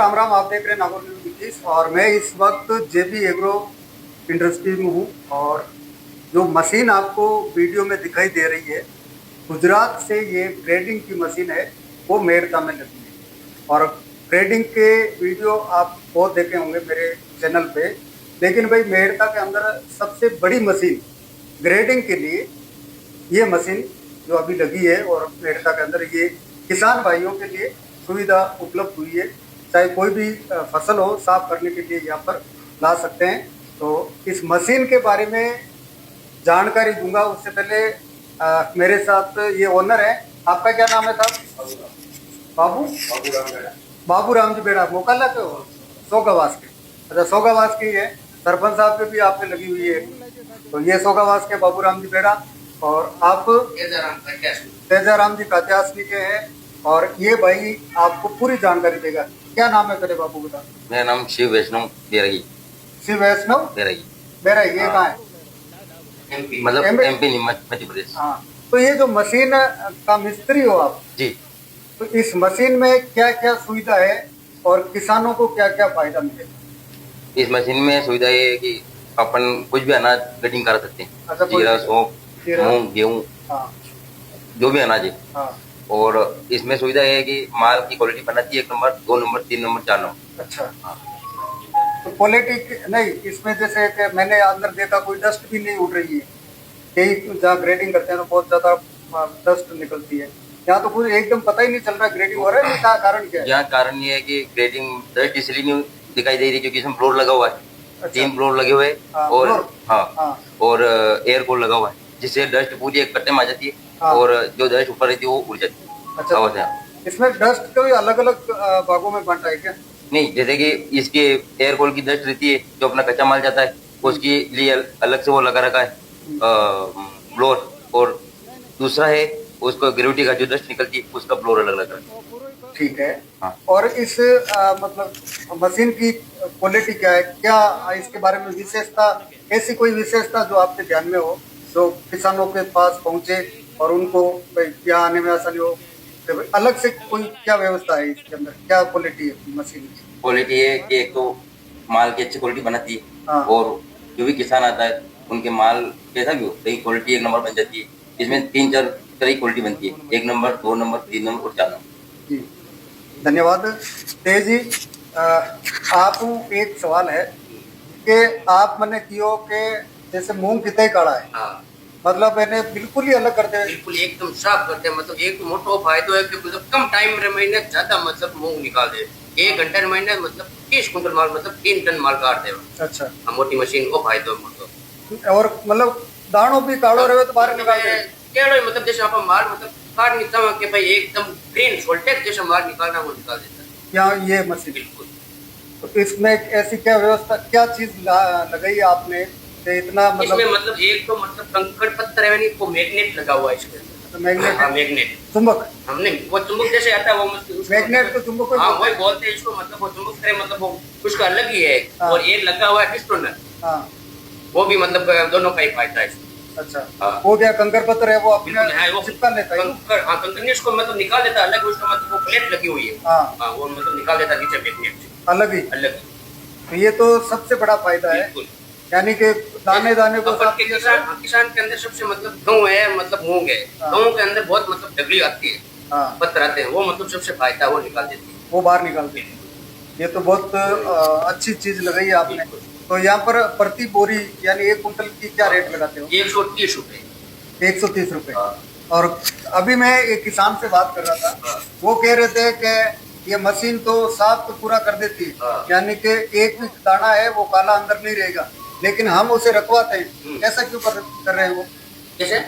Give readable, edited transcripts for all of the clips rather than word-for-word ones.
राम राम। आप देख रहे हैं नागौर न्यूज 21 और मैं इस वक्त जेबी एग्रो इंडस्ट्री में हूँ। और जो मशीन आपको वीडियो में दिखाई दे रही है, गुजरात से ये ग्रेडिंग की मशीन है, वो मेड़ता में लगी है। और ग्रेडिंग के वीडियो आप बहुत देखे होंगे मेरे चैनल पे, लेकिन भाई मेड़ता के अंदर सबसे बड़ी मशीन ग्रेडिंग के लिए ये मशीन जो अभी लगी है, और मेड़ता के अंदर ये किसान भाइयों के लिए सुविधा उपलब्ध हुई है। चाहे कोई भी फसल हो, साफ करने के लिए यहाँ पर ला सकते हैं। तो इस मशीन के बारे में जानकारी दूंगा। उससे पहले मेरे साथ ये ओनर है। आपका क्या नाम है साहब? बाबू राम जी बेड़ा मोकाला के हो? सोगावास के। अच्छा, सोगावास की है। सरपंच साहब के भी आप पे लगी हुई है। तो ये सोगावास के बाबू राम जी बेड़ा, और आप तेजाराम जी कात्यासनी के हैं। और ये भाई आपको पूरी जानकारी देगा। क्या नाम है तेरे बाबू का? मेरा नाम शिव वैष्णव बेरगी। शिव वैष्णव बेरगी। बेरगी, ये कहाँ है? मतलब एमपी नहीं, मध्य प्रदेश। हाँ, तो ये जो मशीन का मिस्त्री हो आप जी, तो इस मशीन में क्या क्या सुविधा है और किसानों को क्या क्या फायदा मिलेगा? इस मशीन में सुविधा ये है कि अपन कुछ भी अनाज कटिंग कर सकते हैं। अच्छा, जीरा, सौंफ, मूंग, गेहूँ, हाँ जो भी अनाज है। हाँ। और इसमें सुविधा ये है कि माल की क्वालिटी बनना चाहिए 1 नंबर, 2 नंबर, 3 नंबर, 4 नंबर। अच्छा, तो क्वालिटी नहीं इसमें, जैसे कि मैंने अंदर देखा कोई डस्ट भी नहीं उड़ रही है। कई जहाँ ग्रेडिंग करते हैं तो बहुत ज्यादा डस्ट निकलती है। यहाँ तो कुछ एकदम पता ही नहीं चल रहा ग्रेडिंग हो रहा है। इसका कारण क्या है? यहाँ कारण ये है कि ग्रेडिंग डस्ट इसलिए नहीं दिखाई दे रही क्योंकि इसमें ब्लोर लगा हुआ है। अच्छा। 3 ब्लोर लगे हुए हाँ, और ब्लोर। हाँ, हाँ। और एयर कूल लगा हुआ है, जिससे डस्ट पूरी एक कट्टे में आ जाती है। हाँ। और जो डस्ट ऊपर रहती है वो उड़ जाती है। अच्छा, हवा से। इसमें डस्ट कोई अलग अलग भागों में बांटा है क्या? नहीं, जैसे कि इसके एयर कूल की डस्ट रहती है, जो अपना कच्चा माल जाता है उसके लिए अलग से वो लगा रखा है ब्लोर। और दूसरा है उसको ग्रेविटी का जो डस्ट निकलती है उसका ब्लोर अलग लगा है। ठीक है। हाँ। और इस मतलब मशीन की क्वालिटी क्या है? क्या इसके बारे में विशेषता, ऐसी कोई विशेषता जो आपके ध्यान में हो, जो किसानों के पास पहुंचे और उनको भाई क्या आने में आसानी हो? तो भाई अलग से कोई क्या व्यवस्था है इसके अंदर? क्या क्वालिटी है मशीन की? क्वालिटी है कि एक तो माल की अच्छी क्वालिटी बनाती है। हाँ। और जो भी किसान आता है उनके माल कैसा भी हो, सही क्वालिटी 1 नंबर बन जाती है। इसमें 3-4 तरह की क्वालिटी बनती है, 1 नंबर, 2 नंबर, 3 नंबर और 4 नंबर। जी, धन्यवाद तेज जी। आप एक सवाल है कि आप मैंने कियो के जैसे मूंग कितने काढ़ा है, हाँ, मतलब मैंने बिल्कुल ही अलग कर दे। बिल्कुल एकदम साफ करते हैं। मतलब एक मोटो फायदो है कि मतलब कम टाइम में महीने ज्यादा मतलब मूंग निकाल दे। 1 घंटे महीने मतलब 30 कुंटल माल, मतलब 3 टन माल काट दे। अच्छा, मोटी मशीन को फायदो है मोटो। और मतलब दानों भी काढ़ो रहे तो बाहर निकाल दे। केड़ो मतलब जैसे आप माल मतलब काट निकलता है कि भाई एकदम ग्रीन वोल्टेज जैसा माल निकालना वो निकाल देता है। यहाँ ये मशीन, बिल्कुल। तो इसमें ऐसी क्या व्यवस्था, क्या चीज लगाई है आपने कि इतना इसमें मतलब? मतलब एक तो मतलब कंकड़ पत्थर है नहीं, वो मैग्नेट लगा हुआ है इसके अंदर। मैग्नेट? हाँ, मैग्नेट, चुंबक। हमने वो चुंबक जैसे आता है वो मतलब मैग्नेट तो चुंबक को हाँ वही बोलते हैं इसको। मतलब वो चुंबक करे, मतलब वो उसका अलग ही है। हाँ। और एक लगा हुआ है पिस्टन, हाँ, वो भी मतलब दोनों का ही फायदा है इसमें। अच्छा। हाँ। वो क्या कंकर पत्थर है, वो अपने बिल्कुल है वो चिपका लेता है? हाँ, कंकड़ इसको मतलब निकाल देता है अलग। उसका मतलब वो प्लेट लगी हुई है। हाँ। हाँ, वो मतलब निकाल देता है नीचे मैग्नेट अलग ही। अलग। तो ये तो सबसे बड़ा फायदा है, बिल्कुल। यानी कि दाने दाने को अपन के किसान के अंदर सबसे मतलब गेहूं है, मतलब मूंग है। हाँ। गेहूं के अंदर बहुत मतलब डगली आती है, हाँ, पत्थर आते हैं, वो मतलब सबसे फायदा वो निकाल देती है। वो बाहर निकालते हैं। ये तो बहुत अच्छी चीज लगाई है आपने। तो यहाँ पर प्रति बोरी यानी 1 कुंटल की क्या रेट लगाते हो? 130 रुपए। 130 रुपए। हाँ। और अभी मैं एक किसान से बात कर रहा था, हाँ। वो कह रहे थे कि ये मशीन तो साफ तो पूरा कर देती है, हाँ। यानी कि एक भी दाना है वो काला अंदर नहीं रहेगा, लेकिन हम उसे रखवाते हैं। ऐसा क्यों कर रहे हैं वो? जैसे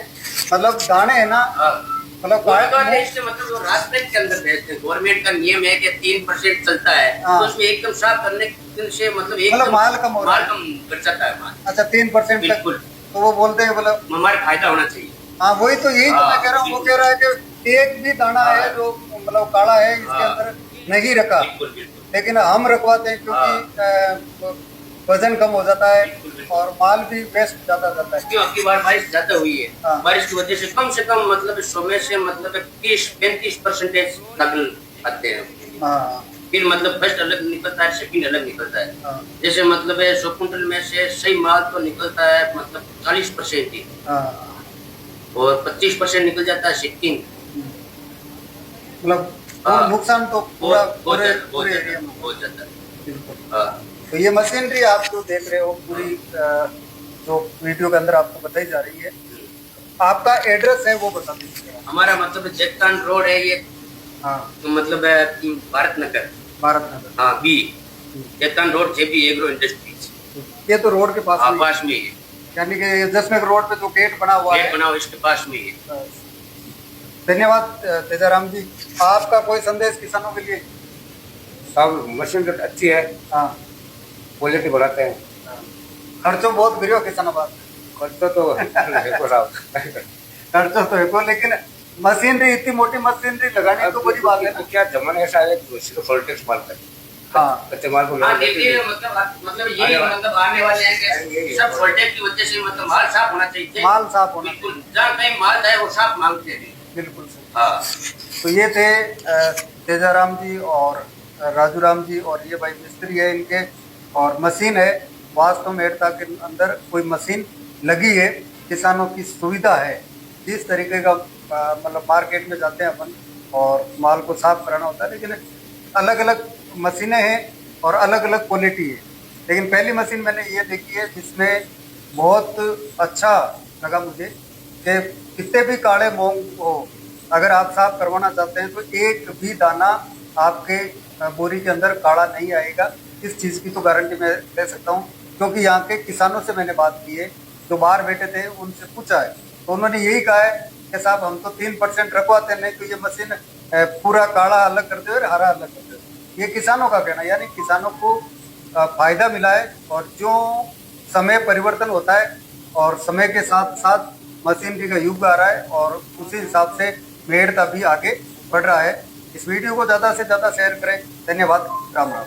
मतलब दाने है ना, हाँ, मतलब वो निकालते हैं इससे मतलब वो रास्ते के अंदर भेजते हैं। गवर्नमेंट का नियम है कि 3% चलता है। हाँ। तो उसमें एकदम साफ करने से मतलब मतलब माल कम हो रहा है। माल कम कर जाता है माल। अच्छा, 3% तक। बिल्कुल। तो वो बोलते हैं मतलब हमारा फायदा होना चाहिए। हाँ, वही तो यही तो हाँ, मैं कह रहा हूँ। वो कह रहा है कि एक भी दाना हाँ। है जो मतलब काला है इसके हाँ। अंदर नहीं रखा, बिल्कुल बिल्कुल। लेकिन हम रखवाते हैं क्योंकि वजन कम हो जाता है और माल भी वेस्ट ज्यादा जाता है। क्यों आपकी बार बारिश ज्यादा हुई है। हाँ। बारिश की वजह से कम मतलब 100 में से मतलब 30-35% नकल आते हैं। हाँ, फिर मतलब फर्स्ट अलग निकलता है, सेकंड अलग निकलता है। हाँ। जैसे मतलब 100 कुंटल में से सही माल तो निकलता है मतलब 40% ही, हाँ, और 25% निकल जाता है सेकंड। मतलब हाँ। नुकसान तो पूरा पूरे बहुत पूरे ज्यादा एरिया में। बहुत ज्यादा। बिल्कुल। हाँ। तो ये मशीनरी आप जो देख रहे हो पूरी जो वीडियो के अंदर आपको बताई जा रही है, आपका एड्रेस है वो बता दीजिए। हमारा मतलब जगतान रोड है ये, हाँ, तो मतलब भारत नगर। भारत नगर। हाँ बी, जगतान रोड जेबी एग्रो इंडस्ट्रीज। ये तो रोड के पास हाँ में पास में ही है, यानी कि दशमें रोड पे जो गेट बना हुआ गेट है। बना हुआ इसके पास में ही है। धन्यवाद तेजाराम जी। आपका कोई संदेश किसानों के लिए? सब मशीन तो अच्छी है, हाँ, क्वालिटी बढ़ाते हैं। खर्चों बहुत गिरो किसानों बात, खर्चा तो देखो साहब, खर्चों तो है लेकिन मशीनरी, इतनी मोटी मशीनरी लगाने तो बड़ी बात है ना। क्या जमाना ऐसा है कि सिर्फ फॉल्टेक्स माल का हाँ, कच्चे माल को हाँ देखिए मतलब यही मतलब आने वाले हैं कि सब वोल्टेज की वजह से मतलब माल साफ होना चाहिए। माल साफ होना चाहिए। बिल्कुल, जहाँ कहीं माल जाए वो साफ मांगते हैं। बिल्कुल सही। हाँ। तो ये थे तेजाराम जी और राजू राम जी, और ये भाई मिस्त्री है इनके, और मशीन है। वास्तव में एड़ता के अंदर कोई मशीन लगी है, किसानों की सुविधा है। जिस तरीके का मतलब मार्केट में जाते हैं अपन और माल को साफ कराना होता है, लेकिन अलग अलग मशीनें हैं और अलग अलग क्वालिटी है। लेकिन पहली मशीन मैंने ये देखी है जिसमें बहुत अच्छा लगा मुझे कि कितने भी काले मूंग हो, अगर आप साफ करवाना चाहते हैं तो एक भी दाना आपके बोरी के अंदर काला नहीं आएगा। इस चीज़ की तो गारंटी मैं ले सकता हूँ, क्योंकि यहाँ के किसानों से मैंने बात की है, जो बाहर बैठे थे उनसे पूछा है, तो उन्होंने यही कहा है कि साहब हम तो 3% रखवाते हैं, नहीं तो ये मशीन पूरा काला अलग करते हुए हरा अलग करते हुए। ये किसानों का कहना, यानी किसानों को फायदा मिला है। और जो समय परिवर्तन होता है और समय के साथ साथ मशीनरी का युग आ रहा है, और उसी हिसाब से मेहनत भी आगे बढ़ रहा है। इस वीडियो को ज़्यादा से ज़्यादा शेयर करें। धन्यवाद। राम राम।